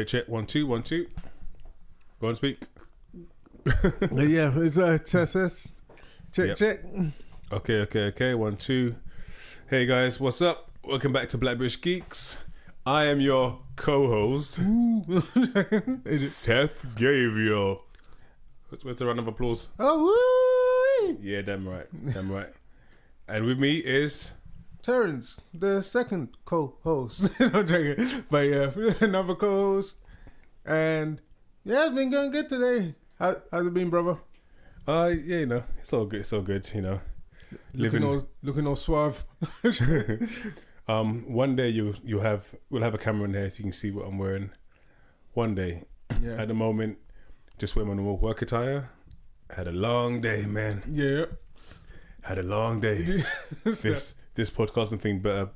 Check. 1 2 1 2. Go on, speak. Yeah, it's test. Check. Okay. 1 2. Hey guys, what's up? Welcome back to Black British Geeks. I am your co-host, Seth Gabriel. Where's the round of applause? Oh, woo! Yeah, damn right. And with me is Terrence, the second co-host. I'm joking. But yeah, another co-host. And yeah, it's been going good today. How's it been, brother? yeah, it's all good, Looking all suave. One day we'll have a camera in here so you can see what I'm wearing. One day. Yeah. At the moment, just wear my normal work attire. Had a long day, man. Yeah. Had a long day. This podcasting thing better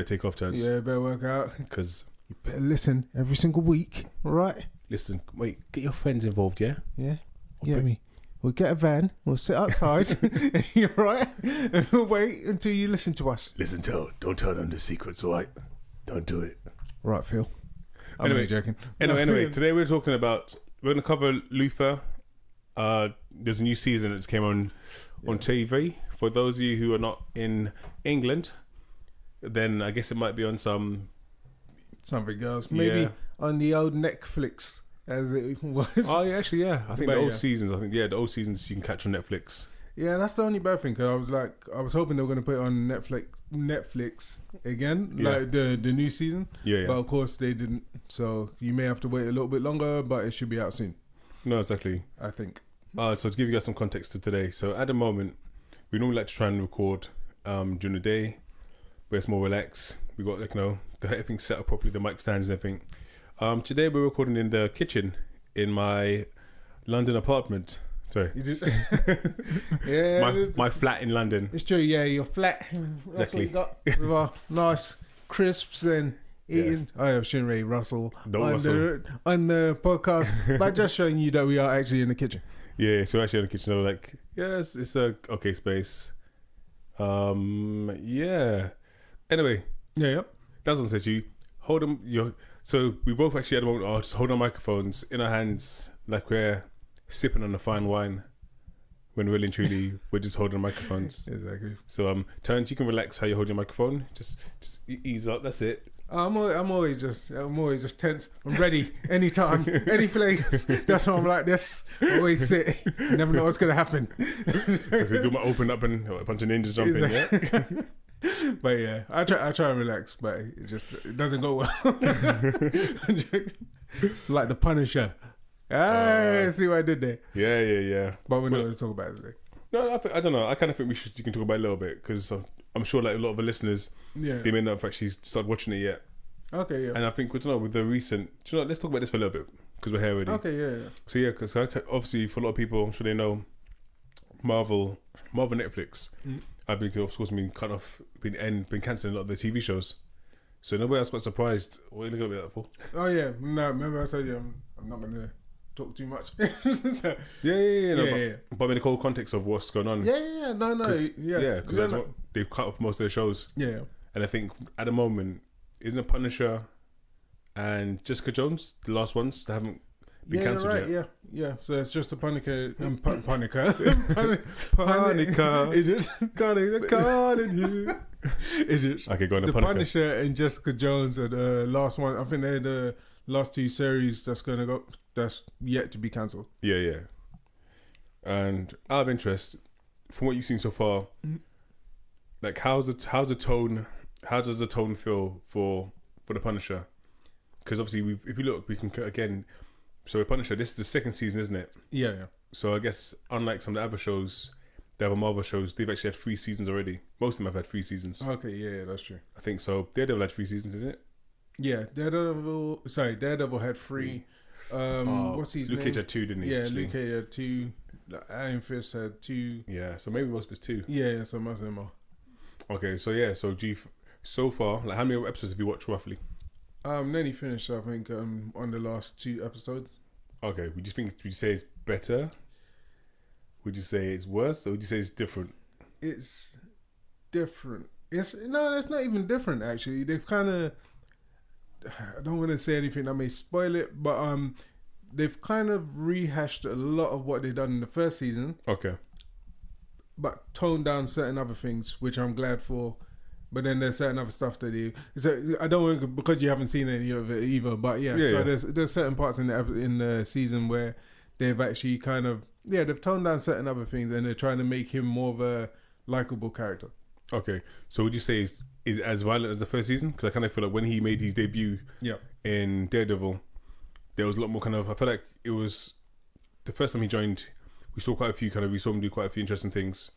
take off turns. Yeah, better work out. Because you better listen every single week, right? Listen, wait, get your friends involved, yeah? Yeah. We'll get a van, we'll sit outside, you're right, and we'll wait until you listen to us. Listen, don't tell them the secrets, alright? Don't do it. Right, Phil. I'm Anyway, only joking. Anyway, today we're going to cover Luther. There's a new season that just came on TV. For those of you who are not in England, then I guess it might be on something else. Maybe on the old Netflix, as it was. Oh, yeah, actually, yeah. I think But the old seasons you can catch on Netflix. Yeah, that's the only bad thing. Cause I was hoping they were going to put it on Netflix again, like the new season. Yeah. But of course they didn't. So you may have to wait a little bit longer, but it should be out soon. No, exactly. I think. So to give you guys some context to today. So at the moment, we normally like to try and record during the day, where it's more relaxed. We got everything set up properly, the mic stands and everything. Today we're recording in the kitchen in my London apartment. Sorry. You just my flat in London. It's true, yeah, your flat. That's Exactly. what you got with our nice crisps and eating. I shouldn't really rustle on the podcast, but just showing you that we are actually in the kitchen. Yeah, so we're actually in the kitchen. So we're like, it's a okay space. Yeah. Anyway. Yeah. That's what I said to you. Hold them. So we both actually at the moment are just holding our microphones in our hands like we're sipping on a fine wine. When really and truly we're just holding microphones. Exactly. So Terrence, you can relax how you hold your microphone. Just ease up. That's it. I'm always just tense. I'm ready anytime, any place. That's why I'm like this. Always sit. You never know what's gonna happen. So they do my open up and a bunch of ninjas jumping. Yeah. But yeah, I try and relax, but it doesn't go well. Like the Punisher. See what I did there. Yeah. But we're not going to talk about it today. No, I don't know. I kind of think you can talk about it a little bit because I'm sure like a lot of the listeners, they may not have actually started watching it yet. Okay, yeah. And I think with the recent, let's talk about this for a little bit because we're here already. Okay, yeah. So yeah, because obviously for a lot of people, I'm sure they know Marvel Netflix. I've been been cancelling a lot of the TV shows. So nobody else got surprised. What are you looking at that for? Oh yeah, no. Remember I told you I'm not gonna talk too much. So, yeah. But in the whole context of what's going on. Yeah, no. Because they've cut off most of their shows. Yeah. And I think at the moment, isn't Punisher and Jessica Jones the last ones that haven't been cancelled right, yet? Yeah. So it's just a Punisher. Punisher. It is. Got in here. It is. Okay, go on. The Punisher and Jessica Jones are the last one. I think they're the last two series that's yet to be cancelled. Yeah. And out of interest, from what you've seen so far, like how's the tone? How does the tone feel for the Punisher? Because obviously, if you look, we can again. So with Punisher, this is the second season, isn't it? Yeah. So I guess unlike some of the other shows, the other Marvel shows, they've actually had 3 seasons already. Most of them have had 3 seasons. Okay, yeah, that's true. I think so. Daredevil had 3 seasons, didn't it? Yeah, Daredevil had 3. What's his name? Luke Cage had 2, didn't he? Yeah, Luke Cage had 2. Iron Fist had 2. Yeah, so maybe most of it's 2. Yeah, so most of them are. Okay, so yeah, so far, like how many episodes have you watched roughly? Nearly finished, I think, on the last 2 episodes. Okay, would you say it's better? Would you say it's worse, or would you say it's different? It's different. It's not even different actually. They've kind of I don't want to say anything that may spoil it, but they've kind of rehashed a lot of what they've done in the first season, Okay. but toned down certain other things, which I'm glad for. But then there's certain other stuff that they. So I don't want to, because you haven't seen any of it either. But yeah, Yeah, so yeah. there's certain parts in the season where they've actually kind of they've toned down certain other things, and they're trying to make him more of a likable character. Okay. So would you say is it as violent as the first season? Because I kind of feel like when he made his debut Yeah. in Daredevil, there was a lot more kind of. I feel like it was the first time he joined. We saw him do quite a few interesting things.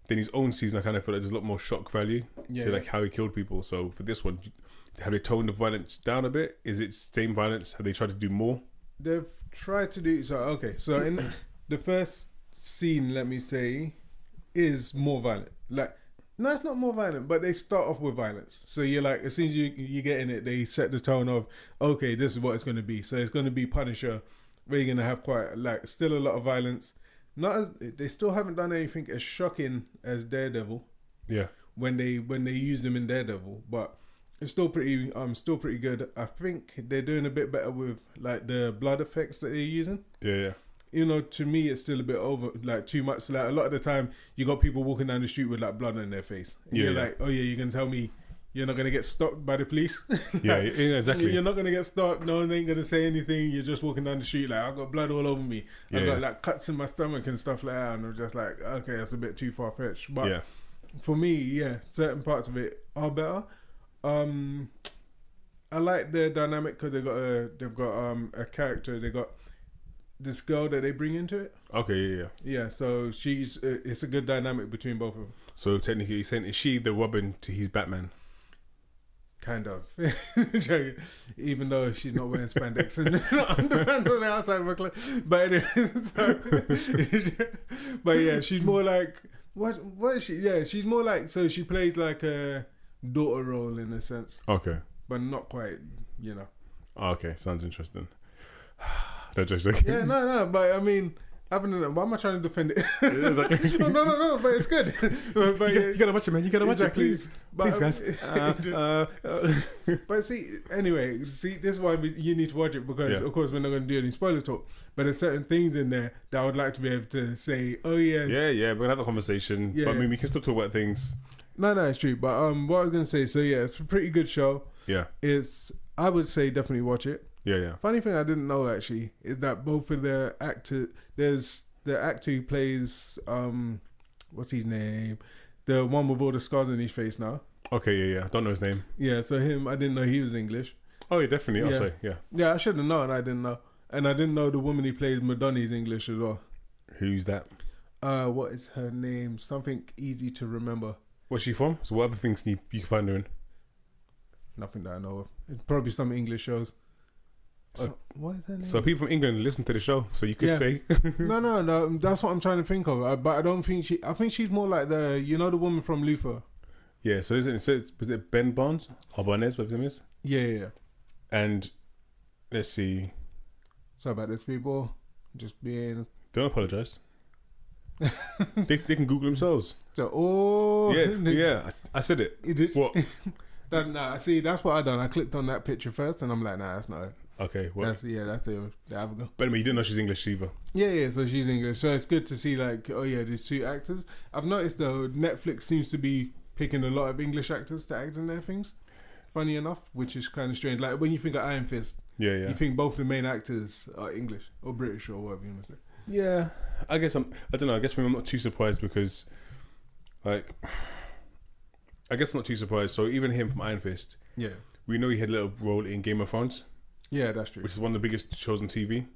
Then his own season, I kind of feel like there's a lot more shock value to like how he killed people. So for this one, have they toned the violence down a bit? Is it same violence? Have they tried to do more? They've tried to do so. Okay, so in the first scene, let me say, is more violent. Like, no, it's not more violent, but they start off with violence. So you're like, as soon as you get in it, they set the tone of, okay, this is what it's going to be. So it's going to be Punisher, where you're going to have quite like still a lot of violence. Not as they still haven't done anything as shocking as Daredevil. Yeah. When they use them in Daredevil, but it's still pretty good. I think they're doing a bit better with like the blood effects that they're using. Yeah. You know, to me, it's still a bit over, like too much. Like a lot of the time, you got people walking down the street with like blood on their face. And you're like, oh yeah, you're gonna tell me you're not gonna get stopped by the police? Yeah, exactly. You're not gonna get stopped. No one ain't gonna say anything. You're just walking down the street like, I got blood all over me. I got like cuts in my stomach and stuff like that. And I'm just like, okay, that's a bit too far fetched. But for me, certain parts of it are better. I like the dynamic because they've got a character. They got this girl that they bring into it. Okay, Yeah, so it's a good dynamic between both of them. So technically, you're saying, is she the Robin to his Batman? Kind of. Even though she's not wearing spandex and underpants on the outside of her clothes. But anyway, but yeah, she's more like, what is she? Yeah, she's more like, so she plays like a daughter role in a sense. Okay. But not quite, you know. Oh, okay, sounds interesting. No, just joking. Yeah, no, but I mean, other than that, why am I trying to defend it? Exactly. no, but it's good. But you gotta watch it, man. You gotta watch it, please. But, Please, guys. But anyway, this is why you need to watch it because, of course, we're not going to do any spoiler talk. But there's certain things in there that I would like to be able to say, oh, yeah. Yeah, we're going to have a conversation. Yeah, but I mean, we can still talk about things. No, it's true. But what I was going to say, so yeah, it's a pretty good show. Yeah. I would say definitely watch it. Yeah. Funny thing I didn't know, actually, is that both of the actors, there's the actor who plays, what's his name? The one with all the scars on his face now. Okay, yeah. I don't know his name. Yeah, so him, I didn't know he was English. Oh, yeah, definitely. Yeah. I'll say, yeah. Yeah, I should have known. I didn't know. And I didn't know the woman who plays Madonna is English as well. Who's that? What is her name? Something easy to remember. What's she from? So what other things you can find her in? Nothing that I know of. It's probably some English shows. So, what is her name? So people from England listen to the show, so you could say. No. That's what I'm trying to think of. But I don't think I think she's more like the woman from Luther. Yeah, so was it Ben Barnes? Or Barnes, whatever his name is? Yeah. And let's see. Sorry about this, people. Just being... Don't apologise. they can Google themselves. So, Yeah, I said it. What? Nah, see, that's what I done. I clicked on that picture first, and I'm like, nah, that's not it. Okay, well. That's the Abigail. But anyway, you didn't know she's English either. Yeah, so she's English. So it's good to see, like, oh yeah, there's two actors. I've noticed, though, Netflix seems to be picking a lot of English actors to act in their things. Funny enough, which is kind of strange. Like, when you think of Iron Fist, you think both the main actors are English or British or whatever you want to say. Yeah, I don't know. I guess I'm not too surprised because, like, I guess I'm not too surprised. So even him from Iron Fist, we know he had a little role in Game of Thrones. Yeah, that's true. Which is one of the biggest shows on TV.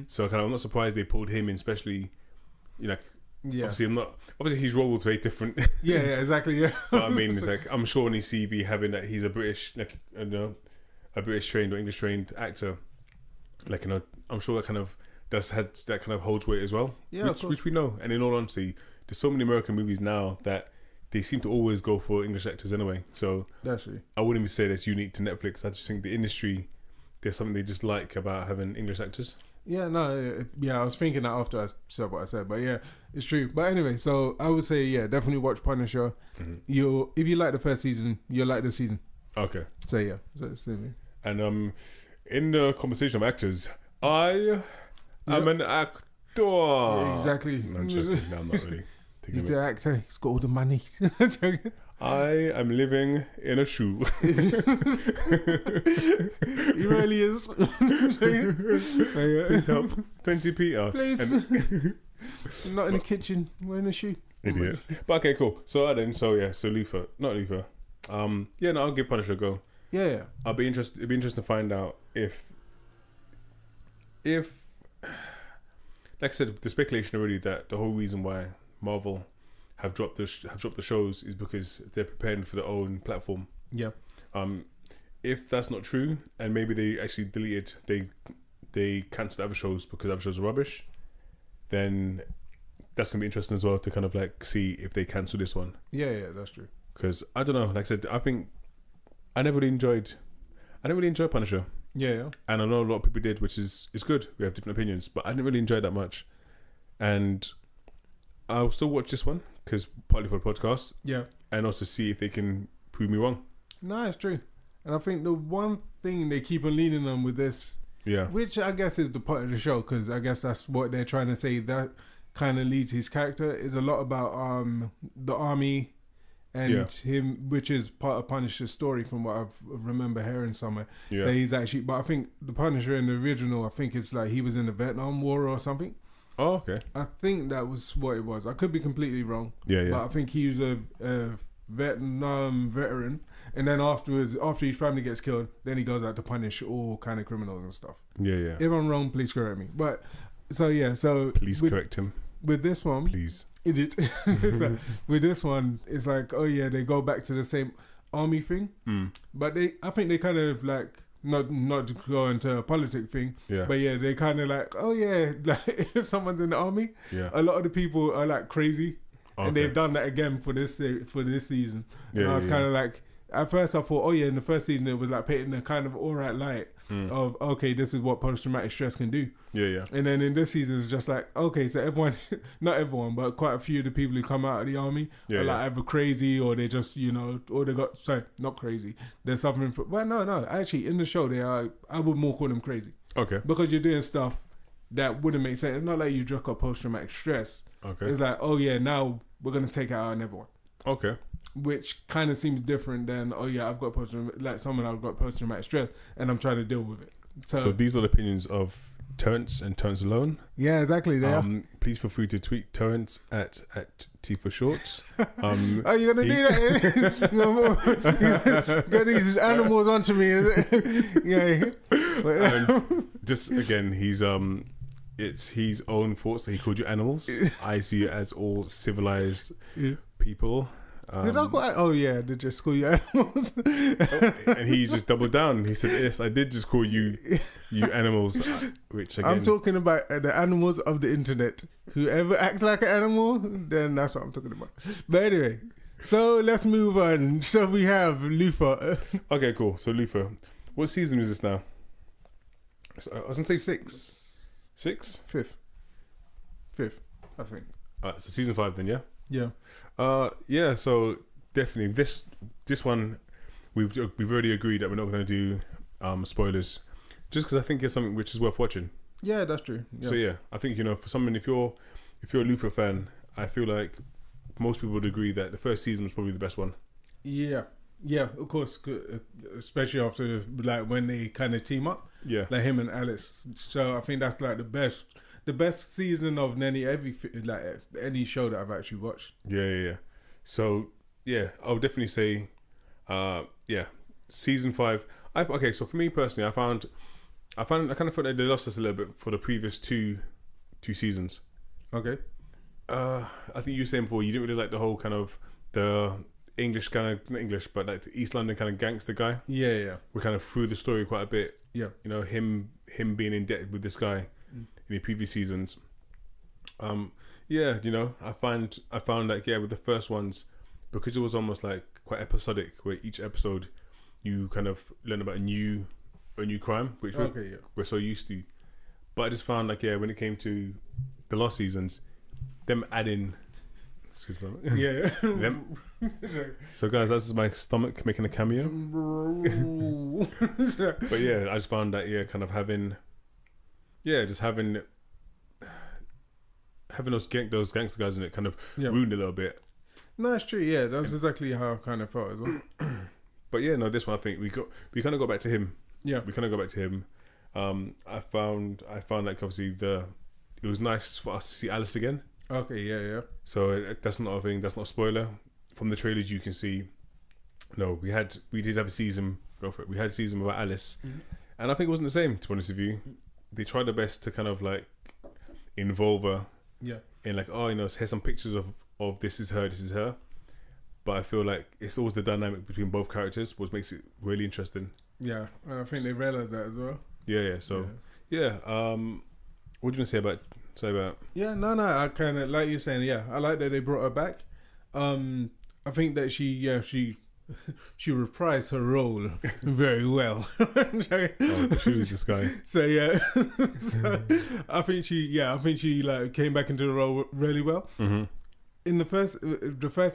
So I'm not surprised they pulled him in, especially, obviously his role was very different. Yeah, exactly. Yeah. But I mean, it's like, I'm sure on his CV having that he's a British, a British trained or English trained actor, I'm sure that kind of holds weight as well. Yeah, which we know. And in all honesty, there's so many American movies now that they seem to always go for English actors anyway. So that's true. I wouldn't even say that's unique to Netflix. I just think the industry, there's something they just like about having English actors. Yeah, I was thinking that after I said what I said, but yeah, it's true. But anyway, so I would say, definitely watch Punisher. Mm-hmm. If you like the first season, you'll like the season. Okay. So yeah, so it's And in the conversation of actors, I am an actor. Yeah, exactly. No, I'm joking. No, I'm not really. He's the actor. He's got all the money. I am living in a shoe. He really is. Please help. 20 Peter. Please. Not in the kitchen. We're in a shoe. Idiot. But okay, cool. So Luther. Not Luther. Yeah, no, I'll give Punisher a go. Yeah. It'd be interesting to find out if like I said, the speculation already that the whole reason why Marvel have dropped the shows is because they're preparing for their own platform. Yeah. If that's not true, and maybe they actually deleted, they cancelled other shows because other shows are rubbish, then that's gonna be interesting as well to kind of like see if they cancel this one. Yeah, that's true. Because I don't know, like I said, I think I never really enjoyed Punisher. Yeah. And I know a lot of people did, which is good. We have different opinions, but I didn't really enjoy it that much. And I'll still watch this one because partly for the podcast. Yeah. And also see if they can prove me wrong. No, it's true. And I think the one thing they keep on leaning on with this, which I guess is the part of the show, because I guess that's what they're trying to say, that kind of leads his character, is a lot about the army and him, which is part of Punisher's story from what I remember hearing somewhere. Yeah. That he's actually, but I think the Punisher in the original, I think it's like he was in the Vietnam War or something. Oh, okay. I think that was what it was. I could be completely wrong. Yeah. But I think he was a Vietnam veteran. And then afterwards, after his family gets killed, then he goes out to punish all kind of criminals and stuff. Yeah. If I'm wrong, please correct me. But, so Please correct him. With this one. Please. Idiot. So, with this one, it's like, oh yeah, they go back to the same army thing. But I think they kind of like, not to go into a politic thing, but yeah, they kind of like, oh yeah, like if someone's in the army, a lot of the people are like crazy, and they've done that again for this season. And I was kind of like, at first I thought, oh yeah, in the first season it was like painting a kind of alright light of, okay, this is what post-traumatic stress can do. Yeah. And then in this season it's just like, okay, so everyone, not everyone, but quite a few of the people who come out of the army are like either crazy or they just, or they got, sorry, not crazy, they're suffering from, well no, actually in the show they are, I would more call them crazy. Okay. Because you're doing stuff that wouldn't make sense. It's not like you just got post-traumatic stress. Okay. It's like, oh yeah, now we're going to take it out on everyone. Okay. Which kind of seems different than, oh yeah, I've got post-traumatic stress and I'm trying to deal with it. So these are the opinions of Terrence and Terrence alone. Yeah, exactly. They are. Please feel free to tweet Terrence at T for shorts. Are you gonna do that? Get these animals onto me, is it? Yeah. Just again, it's his own thoughts that he called you animals. I see it as all civilized people. Did I call? Oh yeah, did just call you animals? And he just doubled down. He said, "Yes, I did just call you animals." Which again, I'm talking about the animals of the internet. Whoever acts like an animal, then that's what I'm talking about. But anyway, so let's move on. So we have Luther. Okay, cool. So Luther, what season is this now? So I was gonna say 6. 6? 5th, I think. So season 5 then, yeah. Yeah. So definitely this one we've already agreed that we're not going to do spoilers, just because I think it's something which is worth watching. Yeah, that's true. Yeah. So yeah, I think for someone, if you're a Luther fan, I feel like most people would agree that the first season was probably the best one. Yeah, of course, especially after like when they kind of team up. Yeah, like him and Alice. So I think that's like the best season of any show that I've actually watched. Yeah. So yeah, I'll definitely say, season 5. So for me personally, I kind of felt like they lost us a little bit for the previous two seasons. Okay. I think you were saying before you didn't really like the whole kind of the English kind of, not English, but like the East London kind of gangster guy. Yeah. We kind of threw the story quite a bit. Yeah. Him being indebted with this guy in the previous seasons. I found like with the first ones, because it was almost like quite episodic, where each episode you kind of learn about a new crime, which we're so used to. But I just found like when it came to the last seasons, them adding Excuse me. Yeah. So guys, that's my stomach making a cameo. But yeah, I just found that kind of having those gangster guys in it kind of ruined it a little bit. No, it's true. Yeah, that's exactly how I kind of felt as well. But yeah, no, this one I think we kind of got back to him. Yeah, we kind of got back to him. I found like obviously it was nice for us to see Alice again. Okay, yeah. So that's not a thing. That's not a spoiler. From the trailers, you can see. No, we did have a season. Go for it. We had a season without Alice, and I think it wasn't the same. To be honest with you, they tried their best to kind of like involve her. Yeah. In like, here's some pictures of this is her. But I feel like it's always the dynamic between both characters, which makes it really interesting. Yeah, and I think they realised that as well. Yeah. So, what do you want to say about? Yeah, no. I kind of like you saying. Yeah, I like that they brought her back. I think that she reprised her role very well. She was this guy. So yeah, I think she like came back into the role really well. Mm-hmm. In the first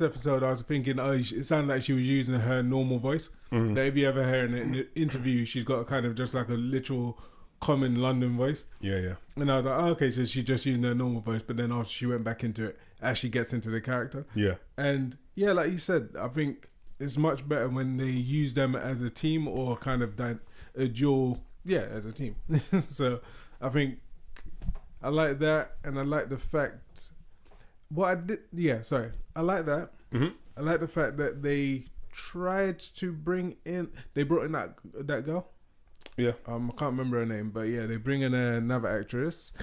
episode, I was thinking, it sounded like she was using her normal voice. Mm-hmm. Like if you ever hear in an interview, she's got kind of just like a literal common London voice. Yeah. And I was like, okay, so she's just using her normal voice. But then after she went back into it, as she gets into the character. Yeah. And yeah, like you said, I think it's much better when they use them as a team or kind of a dual, as a team. So I think I like that, and I like the fact. I like that. Mm-hmm. I like the fact that they tried to brought in that girl. Yeah. I can't remember her name, but yeah, they bring in another actress.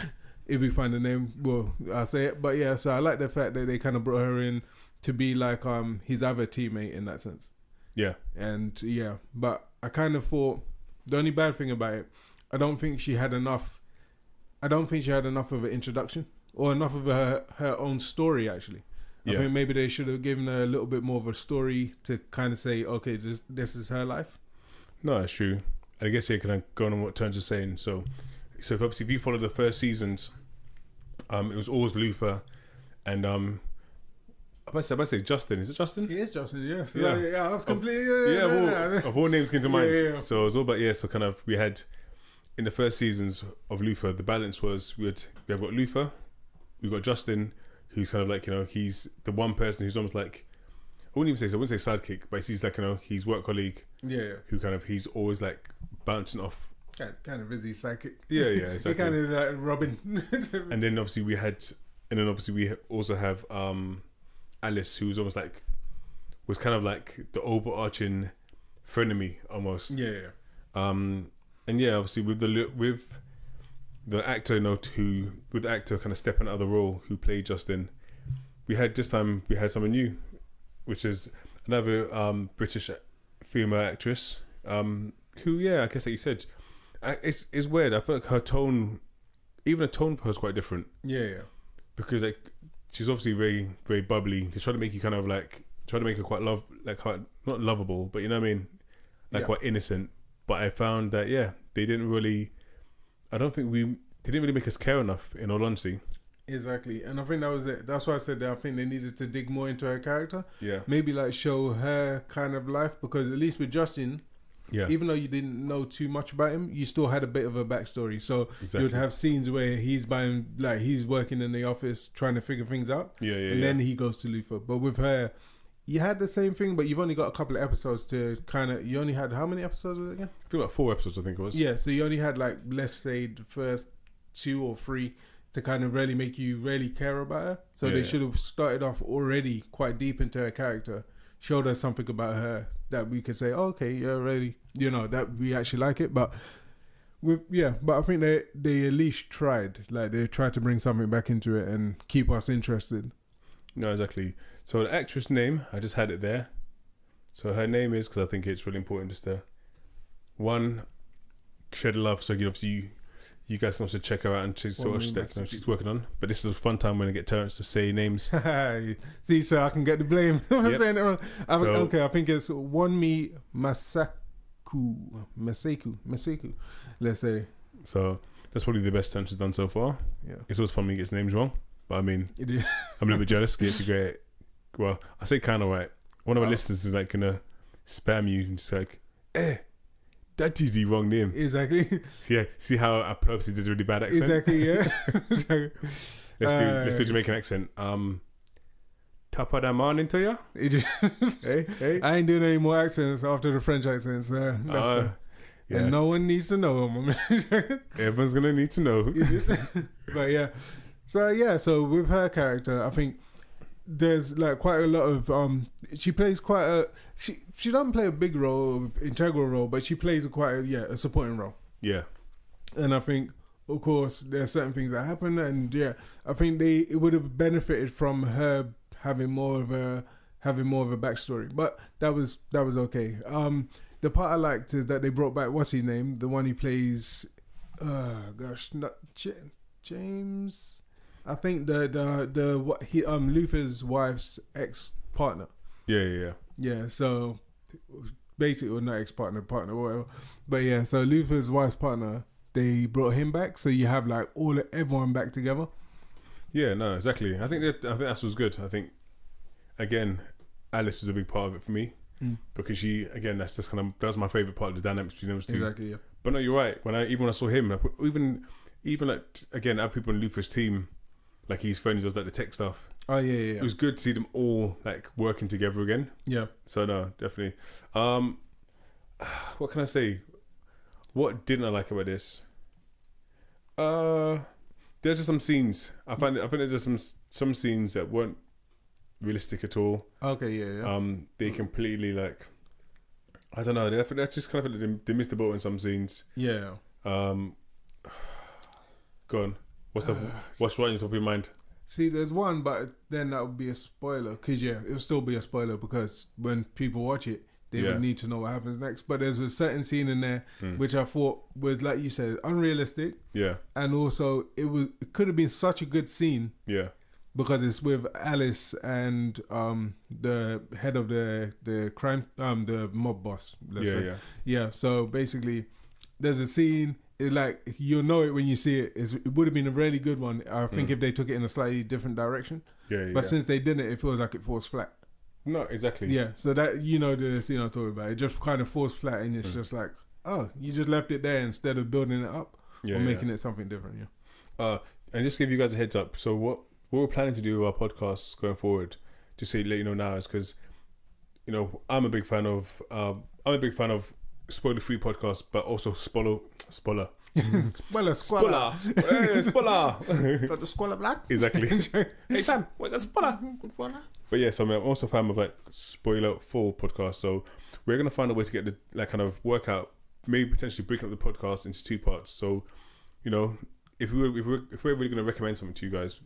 If we find the name, well, I'll say it. But yeah, so I like the fact that they kind of brought her in to be like his other teammate in that sense. Yeah. And yeah, but I kind of thought the only bad thing about it, I don't think she had enough of an introduction or enough of her own story actually. I think maybe they should have given her a little bit more of a story to kind of say, okay, this is her life. No, that's true. And I guess kind of going on what Terns is saying. So obviously, if you follow the first seasons, it was always Luther, and I say Justin. Is it Justin? It is Justin. Yes. Yeah. Yeah. I was completely. Of all names came to mind. Yeah. So it was all about So kind of we had in the first seasons of Luther, the balance was we have got Luther, we've got Justin, who's kind of like he's the one person who's almost like I wouldn't say sidekick, but he's like his work colleague. Yeah. Who kind of he's always like bouncing off. Kind of busy psychic. Yeah, exactly. He kind of like Robin. And then obviously we also have Alice, who's almost like was kind of like the overarching frenemy almost. Yeah. And yeah, obviously with the actor with the actor kind of stepping out of the role who played Justin, we had someone new, which is another British female actress. Who I guess like you said. It's weird. I feel like her tone, even her tone for her is quite different. Yeah. Because like she's obviously very, very bubbly. They try to make you kind of like make her quite quite not lovable, but you know what I mean, quite innocent. But I found that they didn't really. I don't think they didn't really make us care enough. In all honesty. Exactly, and I think that was it. That's why I said that I think they needed to dig more into her character. Yeah. Maybe like show her kind of life, because at least with Justin. Yeah. Even though you didn't know too much about him, you still had a bit of a backstory. So you would have scenes where he's he's working in the office trying to figure things out. Yeah. And then he goes to Luther. But with her, you had the same thing, but you've only got a couple of episodes to kind of. You only had how many episodes was it again? I feel like 4 episodes. I think it was. Yeah. So you only had let's say the first 2 or 3 to kind of really make you really care about her. So they should have started off already quite deep into her character. Showed us something about her that we could say, okay, yeah, really, that we actually like it. But but I think they at least tried. Like they tried to bring something back into it and keep us interested. No, exactly. So the actress name, I just had it there. So her name is, because I think it's really important just to share the love. So you guys can also check her out and see what she's working on. But this is a fun time when I get Terrence to say names. See, so I can get the blame. I'm saying it wrong. Okay, I think it's Wonmi Maseku. Let's say. So that's probably the best Terrence has done so far. Yeah. It's always fun when he gets names wrong. But I mean, I'm a little bit jealous because he well, I say kind of right. One of my listeners is like gonna spam you and just like, that is the wrong name. Exactly. See how I purposely did a really bad accent. Exactly. Yeah. Let's do Jamaican accent. Top of the morning to you. Hey. I ain't doing any more accents after the French accents. And no one needs to know them. Everyone's gonna need to know. But yeah. So with her character, I think there's like quite a lot of she plays quite a she doesn't play a big role, integral role, but she plays a supporting role. Yeah. And I think, of course, there are certain things that happen, and I think it would have benefited from her having more of a backstory, but that was okay. The part I liked is that they brought back, what's his name, the one who plays James, I think Luther's wife's ex partner. Yeah. So basically, or not ex partner, whatever. But yeah, so Luther's wife's partner, they brought him back, so you have like everyone back together. Yeah, no, exactly. I think that was good. I think again, Alice was a big part of it for me because she, again, that's my favorite part of the dynamics between those two. Exactly. Yeah. But no, you're right. When I saw him, like, even like again, other people in Luther's team, like his friend who does like the tech stuff. Oh yeah. It was good to see them all like working together again. Yeah. So no, definitely. What can I say? What didn't I like about this? There's just some scenes. I think there's just some scenes that weren't realistic at all. Okay, yeah. They completely like, I don't know. I just kind of feel like they missed the boat in some scenes. Yeah. Go on. What's right in the top of your mind? See, there's one, but then that would be a spoiler. Because it'll still be a spoiler because when people watch it, they would need to know what happens next. But there's a certain scene in there which I thought was, like you said, unrealistic. Yeah. And also, it could have been such a good scene. Yeah. Because it's with Alice and the head of the crime, the mob boss. Let's say. Yeah. So basically, there's a scene. You'll know it when you see it. It would have been a really good one. I think if they took it in a slightly different direction. But since they didn't, it feels like it falls flat. No, exactly. Yeah, so that, the scene I'm talking about, it just kind of falls flat, and it's just like, oh, you just left it there instead of building it up or making it something different. Yeah. And just to give you guys a heads up. So what we're planning to do with our podcasts going forward, just to let you know now, is because I'm a big fan of spoiler-free podcasts, but also spoiler. Spoiler. Hey, spoiler. Got the spoiler black. Exactly. Hey Sam, what the spoiler? But yeah, so I'm also a fan of like spoiler full podcasts. So we're gonna find a way to get the kind of work out, maybe potentially breaking up the podcast into 2 parts. So if we're really gonna recommend something to you guys,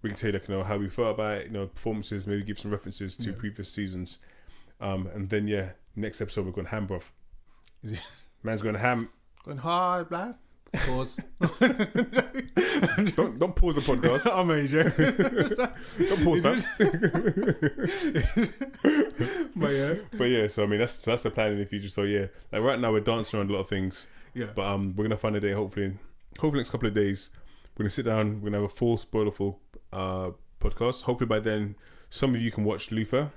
we can tell you how we felt about it, performances, maybe give some references to previous seasons, and then next episode we're going ham, bruv. Man's going ham. Going hard, black. Pause. Don't pause the podcast. I'm only joking. Don't pause that. But yeah. So I mean, that's the plan in the future. So yeah, like right now we're dancing around a lot of things. Yeah. But we're gonna find a day. Hopefully next couple of days, we're gonna sit down. We're gonna have a full spoilerful podcast. Hopefully by then, some of you can watch Luther.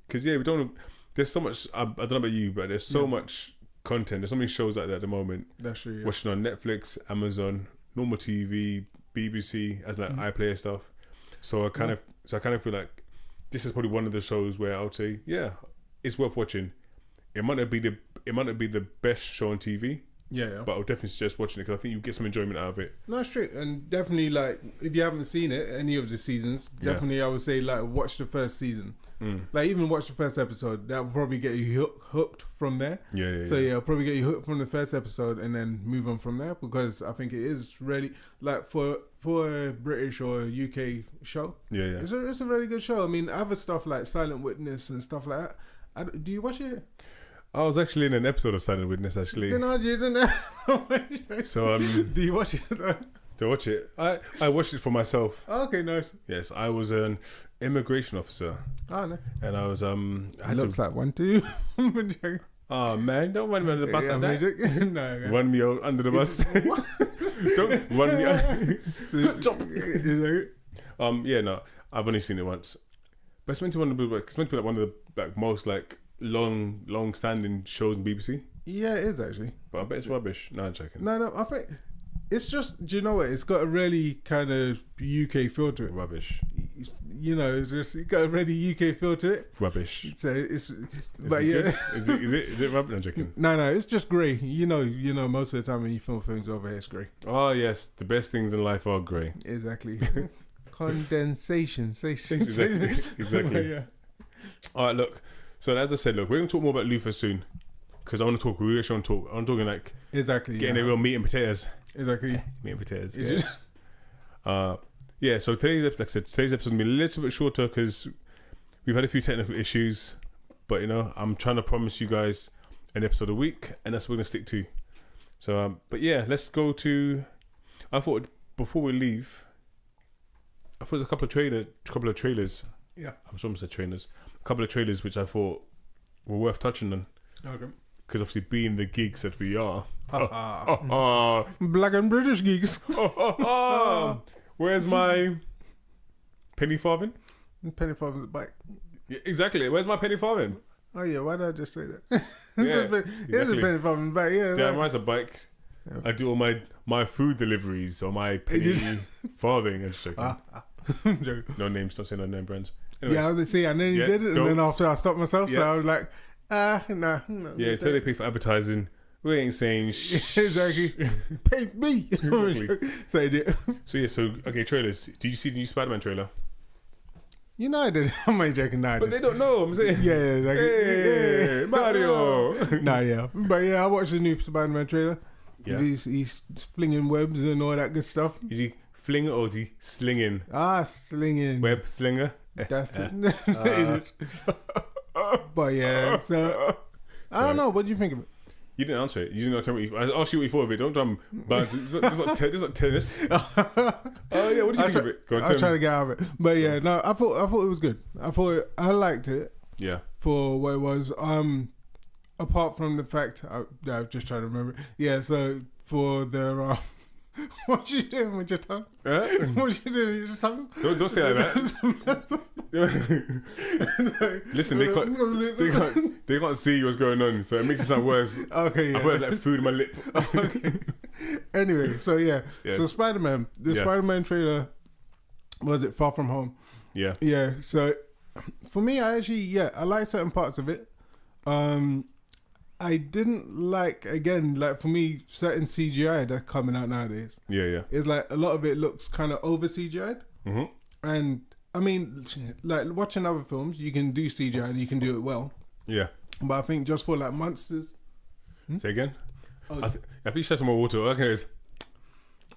Because we don't. There's so much. I don't know about you, but there's so much content. There's so many shows like that at the moment. That's true. Yeah. Watching on Netflix, Amazon, normal TV, BBC as like iPlayer stuff. So I kind of feel like this is probably one of the shows where I would say, it's worth watching. It might not be the best show on TV. Yeah. But I would definitely suggest watching it because I think you get some enjoyment out of it. No, it's true. And definitely, like, if you haven't seen it, any of the seasons, definitely I would say, like, watch the first season. Like, even watch the first episode. That will probably get you hooked from there. So, it'll probably get you hooked from the first episode and then move on from there because I think it is really, like, for a British or a UK show, it's a really good show. I mean, other stuff like Silent Witness and stuff like that. Do you watch it? I was actually in an episode of Silent Witness, actually. Then I didn't know. So, do you watch it though? To watch it, I watched it for myself. Oh, okay, nice. Yes, I was an immigration officer. Oh no. And I was looks like one too. Oh man, don't run me under the bus like that. No, okay. Run me under the bus. Don't run me. Jump. No, I've only seen it once. But it's meant to be like one of the like most like long standing shows in BBC. Yeah, it is actually. But I bet it's rubbish. No, I'm checking. No, I think it's just. Do you know what? It's got a really kind of UK feel to it. Rubbish. You know, it's just it got a really UK feel to it. Rubbish. So it's. Is But it yeah, good? Is it rubbish? No, I'm joking. no, it's just grey. You know, most of the time when you film things over here, it's grey. Oh yes, the best things in life are grey. Exactly. Condensation. Exactly. Yeah. All right, look. So as I said, look, we're gonna talk more about Luther soon because I want to talk. We actually want to talk. I'm talking like Exactly. getting the real meat and potatoes. Exactly. Meat and potatoes. It Yeah. just- Yeah. So today's like I said, today's episode is gonna be a little bit shorter because we've had a few technical issues, but you know, I'm trying to promise you guys an episode a week, and that's what we're gonna stick to. So, but yeah, let's go to. I thought before we leave, I thought there's a couple of trailers. Yeah. I'm sure I said trailers. A couple of trailers which I thought were worth touching on Okay. because obviously being the geeks that we are. Black and British geeks. Where's my penny farthing? Penny farthing's bike. Yeah, exactly. Where's my penny farthing? Oh yeah, why did I just say that? Yeah, It's a penny farthing bike. Yeah. Yeah, like- mine's a bike. Yeah. I do all my food deliveries or my penny farthing. I'm just joking. Joke. No names. Don't say no name brands. Anyway, Yeah, I was gonna say, and then you Yeah, did it, and don't- then after I stopped myself, so Yeah. I was like, no. yeah, until they pay for advertising, we ain't saying shh. Exactly. Pay me. Exactly. So I did. So okay, trailers. Did you see the new Spider-Man trailer? You know I did. I'm only joking. No, I But did. they don't know. I'm saying. Yeah, exactly. Hey, Mario. Nah, yeah. But yeah, I watched the new Spider-Man trailer. Yeah. He's flinging webs and all that good stuff. Is he flinging or is he slinging? Slinging. Web slinger. That's it. But yeah, so I don't know. What do you think of it? You didn't answer it. You didn't tell me. I asked you what you thought of it. Don't bounce. It's not tennis. Oh yeah, what do you think of it? Go on, I'm tell trying me. to get out of it. But yeah, no, I thought it was good. I liked it Yeah. for what it was. Apart from the fact I'm just trying to remember. Yeah, so for the what you doing with your tongue? What you doing with your tongue? Don't say like that. Listen, they can't see what's going on, so it makes it sound worse. Okay, yeah. I put like food in my lip. Okay. Anyway, so yeah. Yes. So Spider-Man, the Yeah. Spider-Man trailer, was it Far From Home? Yeah. Yeah. So for me, I like certain parts of it. I didn't like, again, like for me, certain CGI that's coming out nowadays. Yeah. It's like a lot of it looks kind of over CGI'd. Mm-hmm. And I mean, like watching other films, you can do CGI and you can do it well. Yeah. But I think just for like monsters. Say again. Oh, I think you should have some more water. Okay, it's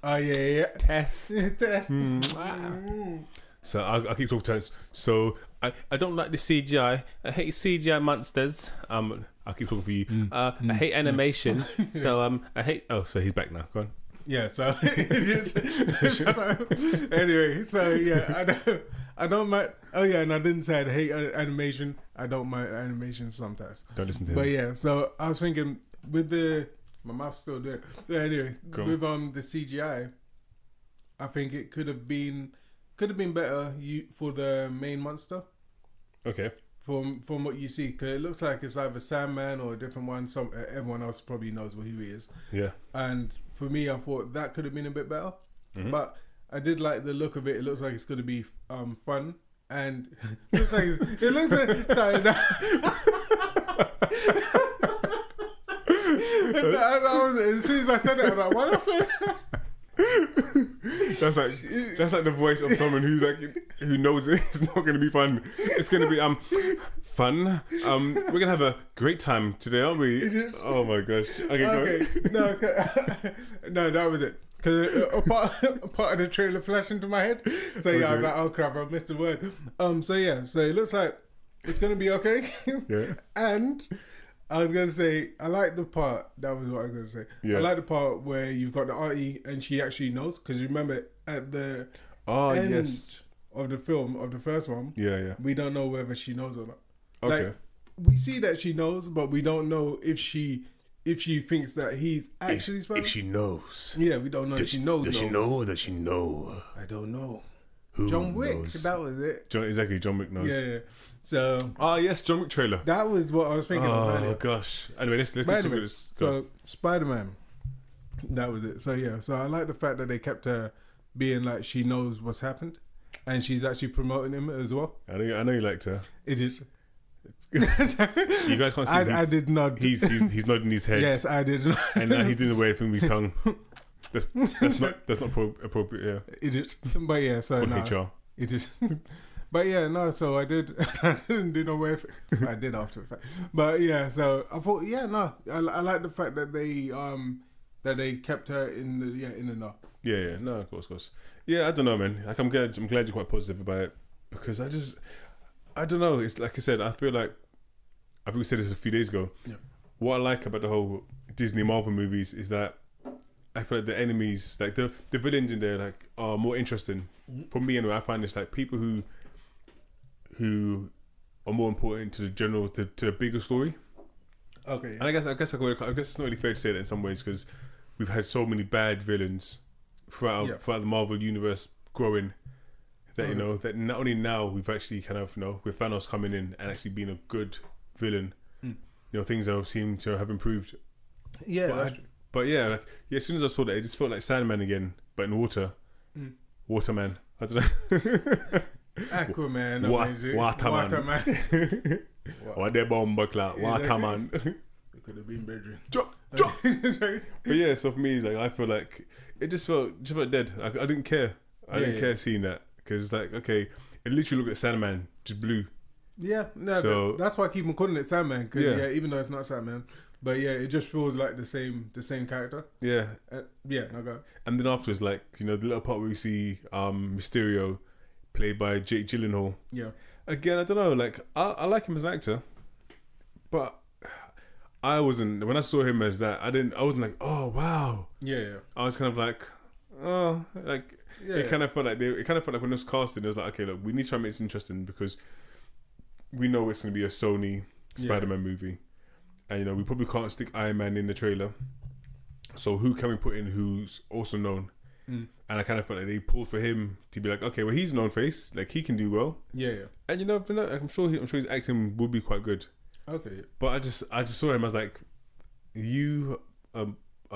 yeah. test. Test. So I'll keep talking to us. So I don't like the CGI. I hate CGI monsters. I'll keep talking for you. I hate animation. So I hate. Oh, so he's back now. Go on. Yeah, so shut up. Anyway, so yeah, I don't mind. Oh yeah, and I didn't say I hate animation. I don't mind animation sometimes. Don't listen to him. But yeah, so I was thinking with my mouth's still there. But anyway, Go with the CGI, I think it could have been better for the main monster. Okay. From what you see, because it looks like it's either Sandman or a different one. Everyone else probably knows who he is. Yeah. And for me, I thought that could have been a bit better. Mm-hmm. But I did like the look of it. It looks like it's going to be fun. And it looks like sorry, no. As soon as I said it, I was like, why did I say that? That's like the voice of someone who knows it's not going to be fun. It's going to be fun. We're going to have a great time today, aren't we? Oh my gosh. Okay. No, that was it. Because a part of the trailer flashed into my head. So yeah, I was like, oh crap, I missed the word. So it looks like it's going to be okay. Yeah. And I was going to say, I like the part, that was what I was going to say. Yeah. I like the part where you've got the auntie and she actually knows. Because remember, at the end yes. of the film, of the first one, Yeah. we don't know whether she knows or not. Okay. Like, we see that she knows, but we don't know if she thinks that he's actually Spider-Man. If she knows. Yeah, we don't know if she knows. Does she know or does she know? I don't know. Who John Wick. knows? That was it. Exactly, John Wick knows. Yeah. So Yes, John Wick trailer. that was what I was thinking of Oh earlier. gosh. Anyway, let's But talk anyway, about this. so Spider-Man. That was it. So yeah. So I like the fact that they kept her being like she knows what's happened, and she's actually promoting him as well. I know you liked her. It is. You guys can't see. I did not. He's nodding his head. Yes, I did. And now he's doing the weird thing with his tongue. That's not appropriate. Yeah. It is. But yeah. So On no, HR. it is. But yeah, no. So I did. I didn't do no way. I did after the fact. But yeah. So I thought, yeah, no. I like the fact that they kept her in the know. Yeah. No, of course. Yeah, I don't know, man. Like, I'm glad you're quite positive about it, because I don't know. It's like I said. I feel like I think we said this a few days ago. Yeah. What I like about the whole Disney Marvel movies is that I feel like the enemies, like the villains in there, like are more interesting. For me, anyway, I find it's like people who are more important to the general, to the bigger story. Okay. And I guess it's not really fair to say that in some ways, because we've had so many bad villains throughout the Marvel universe growing. That that not only now we've actually kind of with Thanos coming in and actually being a good villain, things that seem to have improved. Yeah. But yeah, as soon as I saw that, it just felt like Sandman again, but in water. Waterman. I don't know. Aquaman. Waterman. What the bomb clock? Waterman. It could have been bedroom. Drop. But yeah, so for me, it's like I feel like it just felt dead. I didn't care. I didn't care seeing that, because it's like, okay, it literally looked at Sandman, just blue. Yeah, no, so, that's why I keep on calling it Sandman. Cause even though it's not Sandman, but yeah, it just feels like the same character. Yeah, no go. And then afterwards, like the little part where we see Mysterio, played by Jake Gyllenhaal. Yeah. Again, I don't know. Like I like him as an actor, but I wasn't, when I saw him as that. I wasn't like, oh wow. Yeah. I was kind of like, oh, like. Yeah. It kind of felt like when it was casting, it was like, okay, look, we need to try and make this interesting, because we know it's going to be a Sony Spider-Man movie, and we probably can't stick Iron Man in the trailer. So who can we put in who's also known? And I kind of felt like they pulled for him to be like, okay, well, he's a known face, like he can do well. Yeah. And I'm sure his acting would be quite good. Okay. But I just saw him as like, you a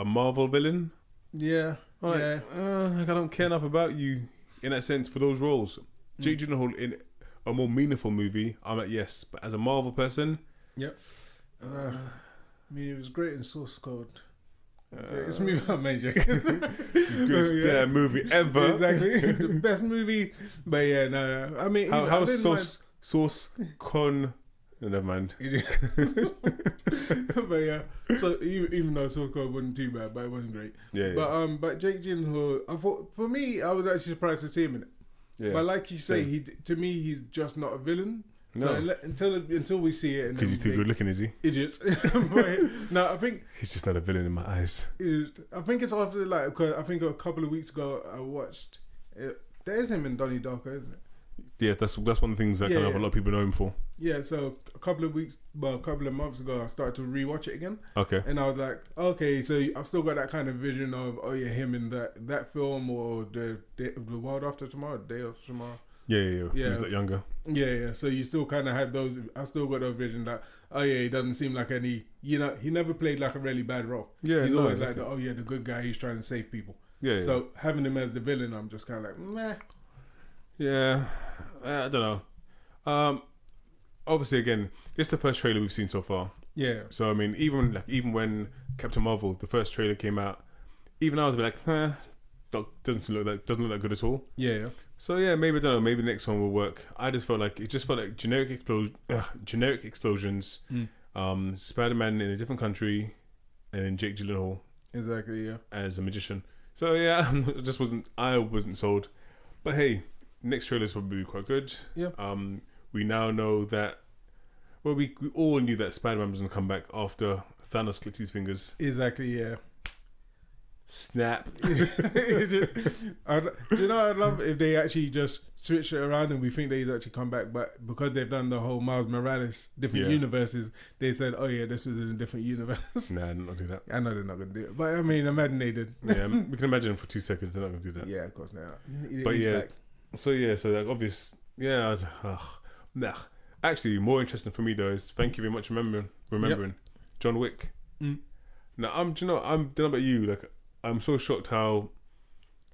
Marvel villain. Yeah. Like, I don't care enough about you in that sense for those roles. Jake Gyllenhaal in a more meaningful movie, I'm like, yes, but as a Marvel person, yep. I mean, it was great in Source Code. It's movie about Major. Good damn movie ever. Exactly, the best movie. But yeah, no. I mean, how Source Con. No, never mind. But yeah, so even though Source Code wasn't too bad, but it wasn't great. Yeah. But Jake Gyllenhaal, I thought, for me, I was actually surprised to see him in it. Yeah. But like you say, to me, he's just not a villain. No. So until we see it, because he's too good looking, is he? Idiots. No, I think he's just not a villain in my eyes. I think it's after because I think a couple of weeks ago I watched. There's him in Donnie Darko, isn't it? Yeah, that's one of the things that kind of a lot of people know him for. Yeah, so a couple of months ago, I started to rewatch it again. Okay. And I was like, okay, so I've still got that kind of vision of, him in that film, or the World After Tomorrow, Day After Tomorrow. Yeah. He was like younger. Yeah. So you still kind of had those. I still got those vision that, he doesn't seem like any. He never played like a really bad role. Yeah, he's always exactly. Like, the good guy. He's trying to save people. Yeah. So having him as the villain, I'm just kind of like, meh. Yeah, I don't know. Obviously, again, this is the first trailer we've seen so far. Yeah. So I mean, even when Captain Marvel, the first trailer came out, even I was like, doesn't look that good at all. Yeah. So yeah, maybe I don't know. Maybe the next one will work. I just felt like generic explosions. Spider-Man in a different country, and then Jake Gyllenhaal. Exactly. Yeah. As a magician. So yeah, I wasn't sold. But hey. Next trailer's probably quite good. Yeah. We now know that. Well, we all knew that Spider-Man was going to come back after Thanos clicked his fingers. Exactly. Yeah. Snap. I'd love if they actually just switch it around and we think that he's actually come back, but because they've done the whole Miles Morales different universes, they said, this was in a different universe. Nah, they're not do that. I know they're not going to do it, but I mean, imagine they did. Yeah, we can imagine for 2 seconds they're not going to do that. Yeah, of course they are. But yeah, back. So yeah, so like obvious, yeah. Nah. Actually, more interesting for me though is thank you very much remembering John Wick. Mm. Now do you know I'm don't know about you, like I'm so shocked how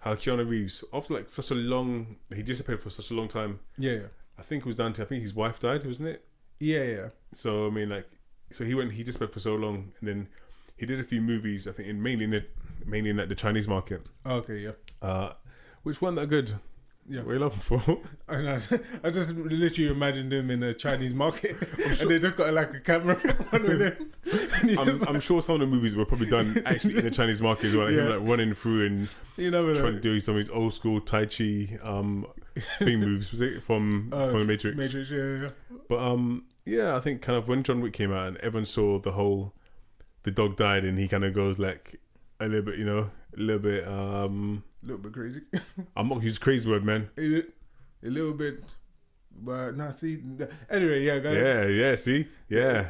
Keanu Reeves after like such a long he disappeared for such a long time. Yeah, I think it was down to I think his wife died, wasn't it? yeah. So I mean like so he disappeared for so long and then he did a few movies I think mainly in like the Chinese market. Okay, yeah. Which weren't that good. Yeah. What are you laughing for? I know. I just literally imagined him in a Chinese market, and they just got like a camera on with him. And he's just I'm sure some of the movies were probably done actually in the Chinese market as well. Like him like running through and trying to do some of his old school Tai Chi thing moves. Was it from the Matrix? Matrix, yeah. But yeah, I think kind of when John Wick came out and everyone saw the dog died and he kind of goes like a little bit, a little bit crazy. I'm not use crazy word, man. A little bit, but nah. See, anyway, yeah, guys. Yeah. See, yeah.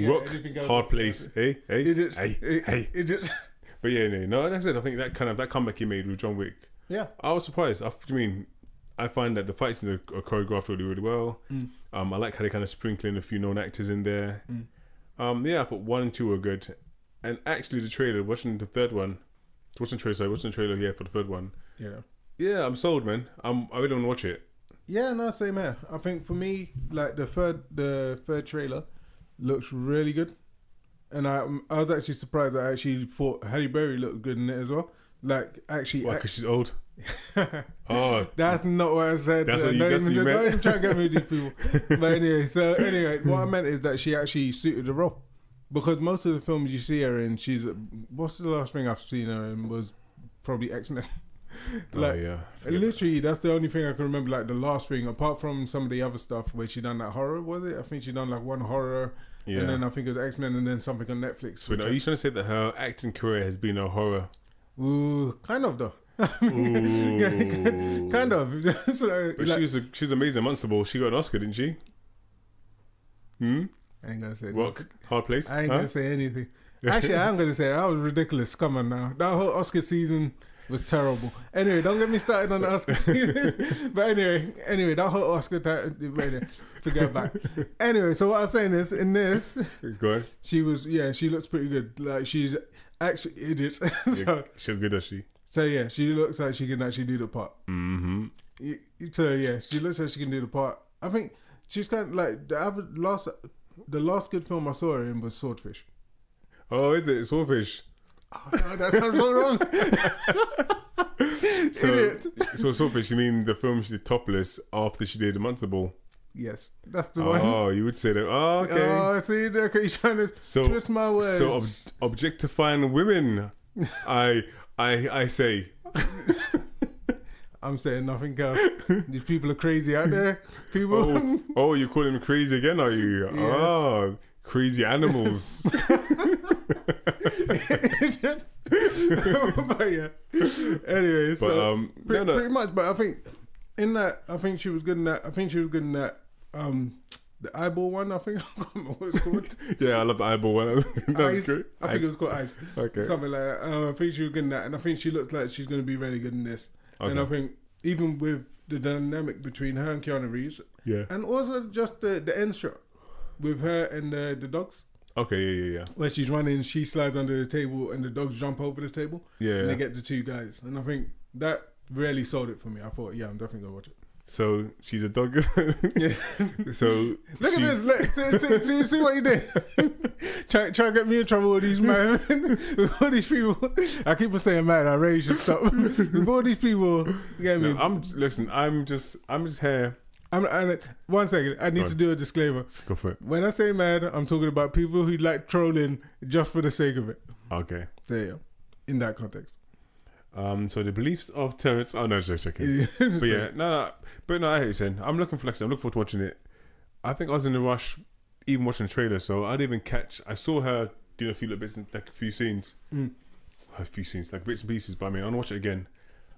Rock anything else? hard place. Hey. It just. But yeah, no. Like I said, I think that comeback he made with John Wick. Yeah. I was surprised. I find that the fight scenes are choreographed really, really well. I like how they kind of sprinkle in a few known actors in there. Yeah, I thought 1 and 2 were good, and actually the trailer, watching the trailer for the third one. Yeah, I'm sold, man. I really want to watch it. Yeah, no, same here. I think for me, like the third trailer looks really good, and I was actually surprised that I actually thought Halle Berry looked good in it as well. Like actually, why? Because she's old. Oh, that's not what I said. That's what you meant. Don't even try to get me with these people. But anyway, what I meant is that she actually suited the role. Because most of the films you see her in, what's the last thing I've seen her in was probably X-Men. Literally, that's the only thing I can remember, like the last thing, apart from some of the other stuff where she done that horror, was it? I think she done like one horror, and then I think it was X-Men, and then something on Netflix. So are you trying to say that her acting career has been a horror? Ooh, kind of though. Ooh. Kind of. So, but she was amazing at Monster Ball. She got an Oscar, didn't she? I ain't gonna say Rock, hard place. I ain't gonna say anything. Actually, I am gonna say that was ridiculous. Come on now, that whole Oscar season was terrible. Anyway, don't get me started on the Oscar season. But anyway, that whole Oscar forget about it. Anyway, so what I was saying is, in this, go ahead. she looks pretty good. Like she's actually idiot. So she's good, does she? So yeah, she looks like she can actually do the part. Mm-hmm. So yeah, she looks like she can do the part. I think she's kind of like the last good film I saw her in was Swordfish. Oh, is it Swordfish? Oh no, that sounds so wrong. Idiot. So Swordfish, you mean the film she did topless after she did the Monster Ball? Yes, that's the one. Oh, you would say that. Oh, okay. Oh, see, okay, you're trying to twist my words. So objectifying women, I say. I'm saying nothing else. These people are crazy out there. People. Oh, you call them crazy again, are you? Yes. Oh, crazy animals. But yeah. Anyway, so pretty much. But I think she was good in that. I think she was good in that. The eyeball one. I think I can't remember what it's called. Yeah, I love the eyeball one. That was great. I think it was called Ice. Okay. Something like that. I think she was good in that, and I think she looks like she's going to be really good in this. Okay. And I think even with the dynamic between her and Keanu Reeves, and also just the end shot with her and the dogs. Okay, yeah. Where she's running, she slides under the table, and the dogs jump over the table. Yeah. And they get the two guys, and I think that really sold it for me. I thought, yeah, I'm definitely gonna watch it. So she's a dog. Yeah. So look at this. See what you did. try to get me in trouble with these men, with all these people. I keep on saying, man, I really should stop. With all these people, get me. I'm just here. One second, I need to do a disclaimer. Go for it. When I say mad, I'm talking about people who like trolling just for the sake of it. Okay. There you go. In that context. So the beliefs of Terrence. Oh no, just okay. But yeah, no. But no, I hate you saying. I'm looking forward to watching it. I think I was in a rush, even watching the trailer, so I didn't even catch. I saw her doing a few little bits, like a few scenes, like bits and pieces. But I mean, I want to watch it again.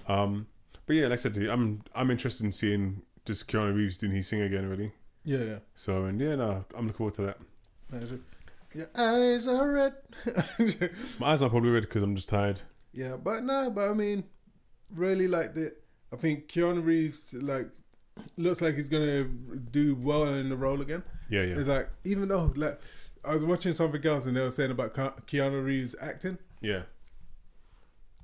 But yeah, like I said to you, I'm interested in seeing just Keanu Reeves doing his thing again, really. Yeah. So I'm looking forward to that. Your eyes are red. My eyes are probably red because I'm just tired. Yeah, but I mean, really liked it. I think Keanu Reeves like looks like he's gonna do well in the role again. Yeah, yeah, It's like even though like I was watching something else and they were saying about Keanu Reeves acting, yeah.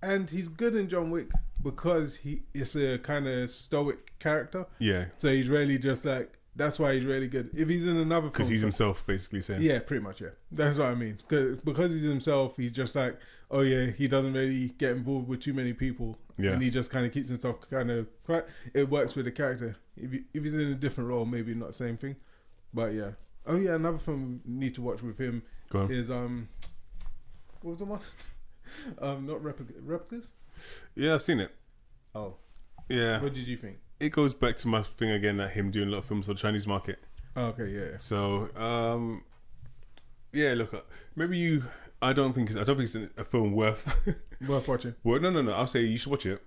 and he's good in John Wick because it's a kind of stoic character. Yeah, So he's really just like that's why he's really good. If he's in another film, because he's himself, basically saying. yeah, pretty much, yeah. That's what I mean. Because he's himself, he's just like, oh yeah, he doesn't really get involved with too many people. Yeah. And he just kind of keeps himself kind of quite, it works with the character. If he's in a different role, maybe not the same thing. But yeah. Oh yeah, another film we need to watch with him Go on. is, what was the one? Not Replicas? Yeah, I've seen it. Oh. Yeah. What did you think? It goes back to my thing again, that him doing a lot of films for the Chinese market. Oh, okay, yeah. So, yeah, look, maybe I don't think it's a film worth Worth watching. Well, no. I'll say you should watch it,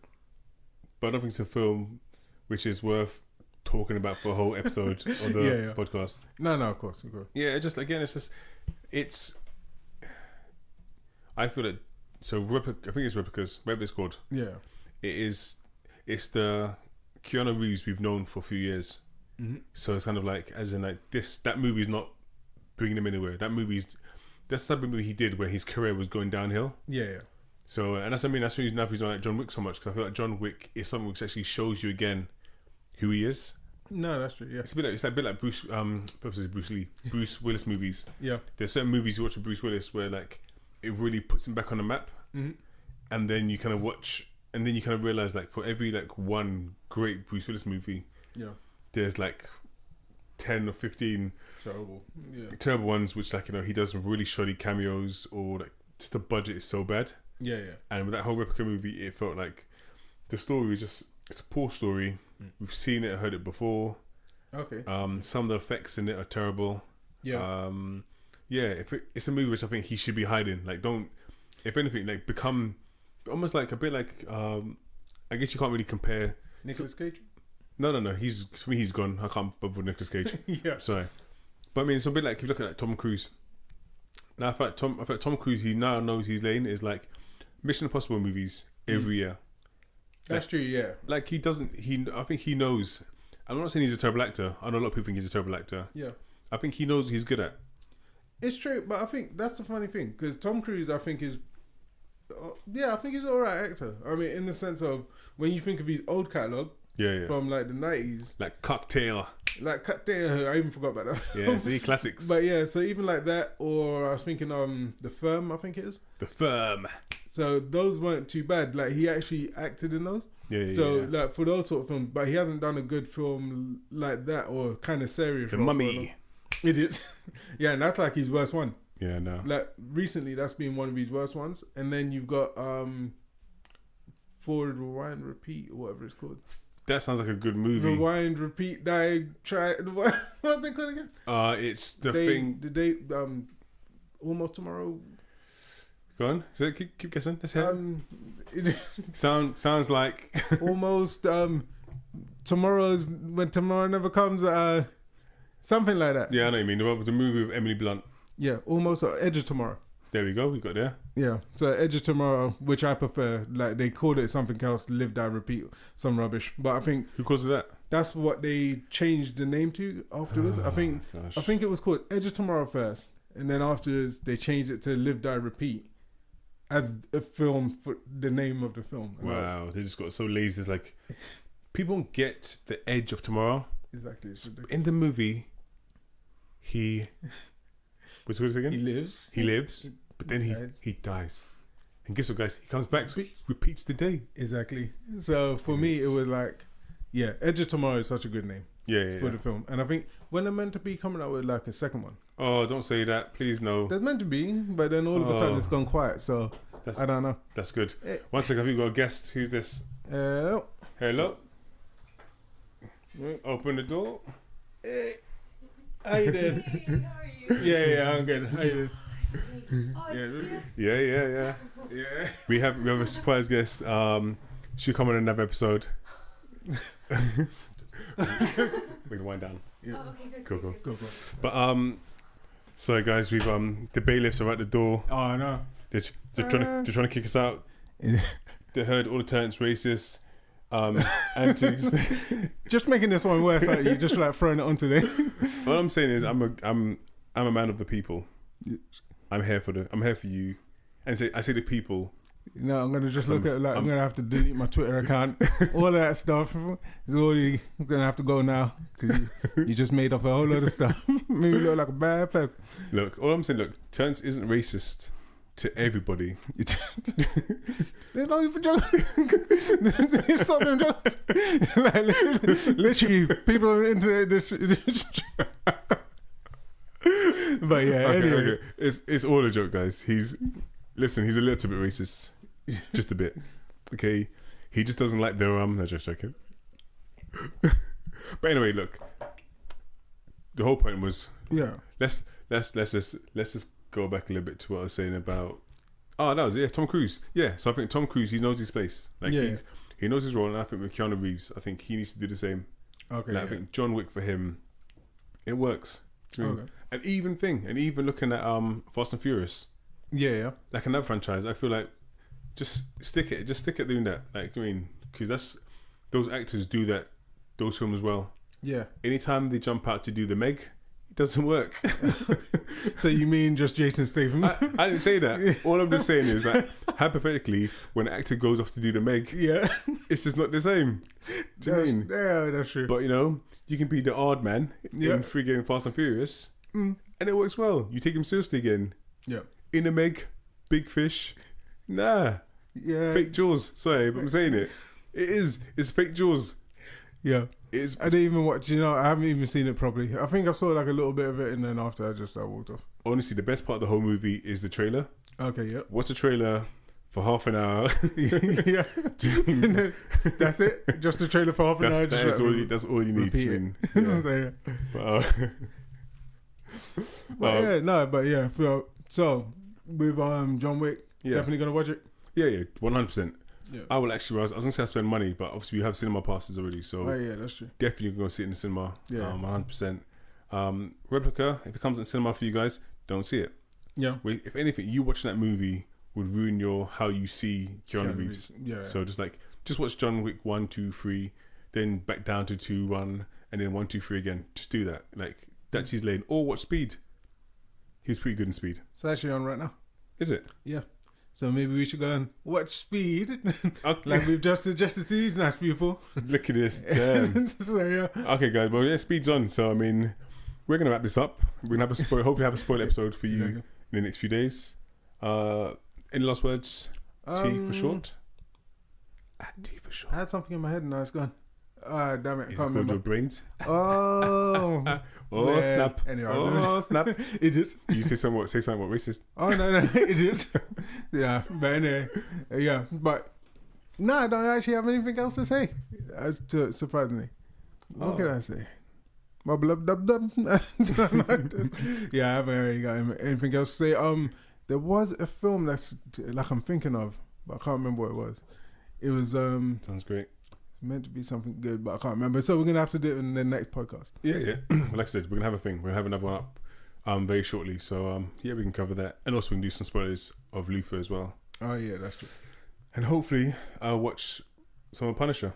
but I don't think it's a film which is worth talking about for a whole episode of the podcast. No, of course. Yeah, I feel that. So, I think it's Replicas. Whatever it's called. Yeah. It's the Keanu Reeves we've known for a few years. Mm-hmm. So it's kind of like, as in like that movie's not bringing him anywhere. That's the type of movie he did where his career was going downhill. Yeah. So, and that's the reason I don't like John Wick so much, because I feel like John Wick is something which actually shows you again who he is. No, that's true. Yeah. It's a bit like Bruce Willis movies. Yeah. There's certain movies you watch with Bruce Willis where like it really puts him back on the map, and then you kind of watch, and then you kind of realize like for every like one great Bruce Willis movie, there's like 10 or 15 terrible ones which like he does really shoddy cameos, or like just the budget is so bad. Yeah. And with that whole Replica movie, it felt like the story is it's a poor story. We've seen it, heard it before. Okay. Some of the effects in it are terrible. Yeah. It's a movie which I think he should be hiding. Like, don't, if anything, like become almost like a bit like I guess you can't really compare Nicolas Cage. No. For me, he's gone. I can't bother with Nicolas Cage. Yeah. Sorry, but I mean, it's a bit like if you look at like Tom Cruise. Now, I feel like Tom Cruise, he now knows his lane is like Mission Impossible movies every year. That's true. Yeah. Like I think he knows. I'm not saying he's a terrible actor. I know a lot of people think he's a terrible actor. Yeah. I think he knows what he's good at. It's true, but I think that's the funny thing, because Tom Cruise, I think is, I think he's an alright actor. I mean, in the sense of when you think of his old catalogue, from like the 90s, like Cocktail. I even forgot about that. Yeah, see, classics. But yeah, so even like that, or I was thinking The Firm, I think it is. The Firm. So those weren't too bad. Like he actually acted in those. Yeah. Like for those sort of films, but he hasn't done a good film like that, or kind of serious. The Mummy. It is. Yeah, and that's like his worst one. Yeah, no. Like recently, that's been one of his worst ones. And then you've got Forward, Rewind, Repeat, or whatever it's called. That sounds like a good movie. Rewind, Repeat, Die, Try. What's it called again? It's the thing. The date. Almost Tomorrow. Go on. So keep guessing. Let's hear. Sounds like almost. Tomorrow's when tomorrow never comes. Something like that. Yeah, I know what you mean. The movie with Emily Blunt. Yeah, almost Edge of Tomorrow. There we go. We got there. Yeah, so Edge of Tomorrow, which I prefer. Like they called it something else, Live, Die, Repeat, some rubbish. But I think who calls it that? That's what they changed the name to afterwards. I think it was called Edge of Tomorrow first, and then afterwards they changed it to Live, Die, Repeat as a film for the name of the film. Wow, they just got so lazy. It's like people don't get the Edge of Tomorrow. Exactly. It's ridiculous. In the movie, what's it again? He lives, but then he dies. And guess what, guys? He comes back, repeats the day. Exactly. So for me, it was like, Edge of Tomorrow is such a good name. For the film. And I think when they're meant to be coming out with like a second one. Oh, don't say that, please. No. There's meant to be, but then all of a sudden it's gone quiet. So I don't know. That's good. One second, have you got a guest? Who's this? Hello. Open the door. Hey. How you doing? Hey, how are you? Yeah, I'm good. How you Oh, Yeah. We have a surprise guest. She'll come on another episode. We can wind down. Yeah. Oh, okay, good. Go. But sorry guys, we've the bailiffs are at the door. Oh no. They're trying to kick us out. They heard all the tenants racist. And to Just making this one worse, like you just like throwing it onto there. what I'm saying is, I'm a man of the people. I'm here for you, and I say the people. No, I'm gonna just look at like I'm gonna have to delete my Twitter account, all of that stuff. It's already gonna have to go now because you just made up a whole lot of stuff. Made me look like a bad person. Look, all I'm saying, Terrence isn't racist to everybody. They're not even joking. Stop them jokes. Like, literally, people are into this. But yeah, anyway. Okay. It's all a joke, guys. He's a little bit racist, just a bit. Okay, he just doesn't like their No, just joking. But anyway, look. The whole point was let's just go back a little bit to what I was saying about. Oh, that was it. Yeah, Tom Cruise. Yeah, so I think Tom Cruise, he knows his place. Like he knows his role, and I think with Keanu Reeves, I think he needs to do the same. Okay. Like, I think John Wick for him, it works. Okay. And even looking at Fast and Furious. Yeah. Like another franchise, I feel like just stick at doing that. Like, I mean, because those actors do those films well. Yeah. Anytime they jump out to do the Meg, it doesn't work. So you mean just Jason Statham? I didn't say that. All I'm just saying is that hypothetically, when an actor goes off to do the Meg, it's just not the same. Do you mean? Yeah, that's true. But you can be the odd man in friggin' Fast and Furious, and it works well. You take him seriously again. Yeah. In a Meg, big fish. Nah. Yeah. Fake Jaws. Sorry, but I'm saying it. It is. It's fake Jaws. Yeah. It is. I didn't even watch, I haven't even seen it properly. I think I saw like a little bit of it and then after I walked off. Honestly, the best part of the whole movie is the trailer. Okay, yeah. Watch the trailer for half an hour. Yeah. And then that's it? Just the trailer for half an hour? That's all you need. Yeah. So with John Wick, definitely gonna watch it. Yeah, 100%. Yeah. I will actually. I was gonna say I spend money, but obviously we have cinema passes already, so that's true. Definitely go see it in the cinema. Yeah, 100%. Replica, if it comes in cinema for you guys, don't see it. Yeah. If anything, you watching that movie would ruin how you see Keanu Reeves. Yeah. So just watch John Wick 1, 2, 3, then back down to 2, 1, and then 1, 2, 3 again. Just do that. Like that's his lane. Or watch Speed. He's pretty good in Speed. It's actually on right now. Is it? Yeah. So maybe we should go and watch Speed. Okay. Like we've just suggested to these nice people. Look at this. Damn. So, yeah. Okay, guys. Well, yeah, Speed's on. So, I mean, we're going to wrap this up. We're going to hopefully have a spoiler episode for you in the next few days. Any last words? T for short? T for short. I had something in my head and now it's gone. Damn it. I can't remember. Your brains? Oh. Oh, snap. Anyway. Oh, snap. Idiot. Did you say something what racist? Oh, no, idiot. Yeah, but anyway. Yeah, but no, I don't actually have anything else to say. Surprisingly. What can I say? Blah, blah, blah, blah. Yeah, I haven't really got anything else to say. There was a film that's like I'm thinking of, but I can't remember what it was. It was sounds great. Meant to be something good, but I can't remember. So we're gonna have to do it in the next podcast. Yeah. Like I said, we're gonna have a thing. We're gonna have another one up very shortly. So we can cover that, and also we can do some spoilers of Luther as well. Oh yeah, that's true. And hopefully I'll watch some of Punisher.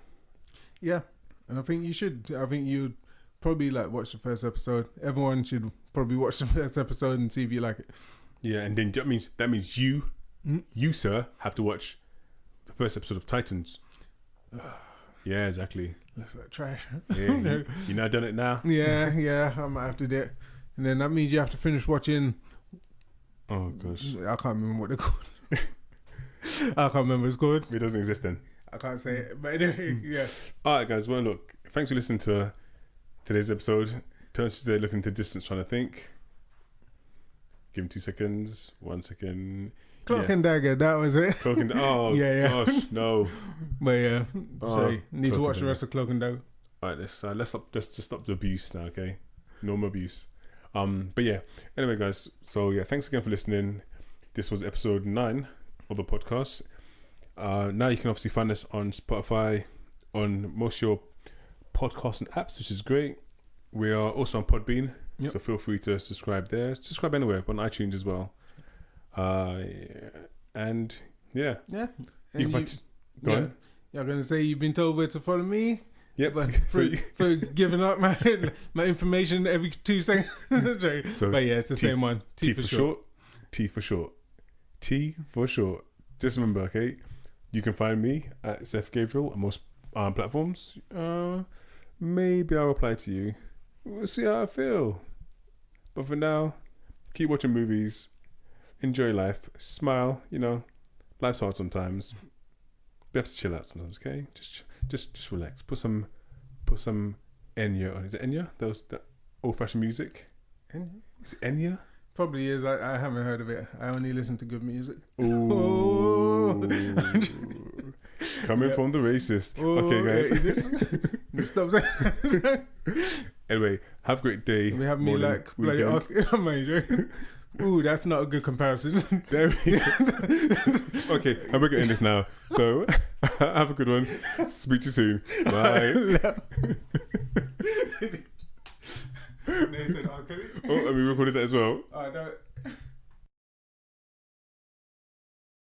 Yeah, and I think you should. I think you'd probably like watch the first episode. Everyone should probably watch the first episode and see if you like it. Yeah, and then that means you sir have to watch the first episode of Titans. Yeah, exactly. That's like trash. Yeah, you know, done it now. Yeah, I might have to do it, and then that means you have to finish watching. Oh gosh, I can't remember what they're called. I can't remember what it's called. It doesn't exist then. I can't say it, but anyway, yeah. All right, guys. Well, look, thanks for listening to today's episode. Terrence is there looking to distance, trying to think. Give him 2 seconds. 1 second. Cloak and Dagger, that was it. Cloak and yeah. Gosh, no. But yeah, so need to watch the rest of Cloak and Dagger. All right, let's just stop the abuse now, okay? No more abuse. But yeah. Anyway, guys. So yeah, thanks again for listening. This was episode 9 of the podcast. Now you can obviously find us on Spotify, on most of your podcasting apps, which is great. We are also on Podbean, so feel free to subscribe there. Subscribe anywhere, on iTunes as well. And yeah. Yeah. Go on. Y'all gonna say you've been told where to follow me? Yep. But So, for giving up my information every 2 seconds. so But yeah, it's the T- same one. T for short. T for short. T for short. Just remember, okay? You can find me at Seth Gabriel on most platforms. Maybe I'll reply to you. We'll see how I feel. But for now, keep watching movies. Enjoy life. Smile. You know, life's hard sometimes. We have to chill out sometimes, okay? Just relax. Put some Enya on. Is it Enya? That old-fashioned music. Is it Enya? Probably is. I haven't heard of it. I only listen to good music. Oh. Coming from the racist. Okay, guys. Stop saying. Anyway, have a great day. We have me morning, like bloody weekend. asking. I'm only joking. Ooh, that's not a good comparison. There we go. Okay, I'm going to end this now. So, have a good one. Speak to you soon. Bye. They said, okay. Oh, and we recorded that as well. I know.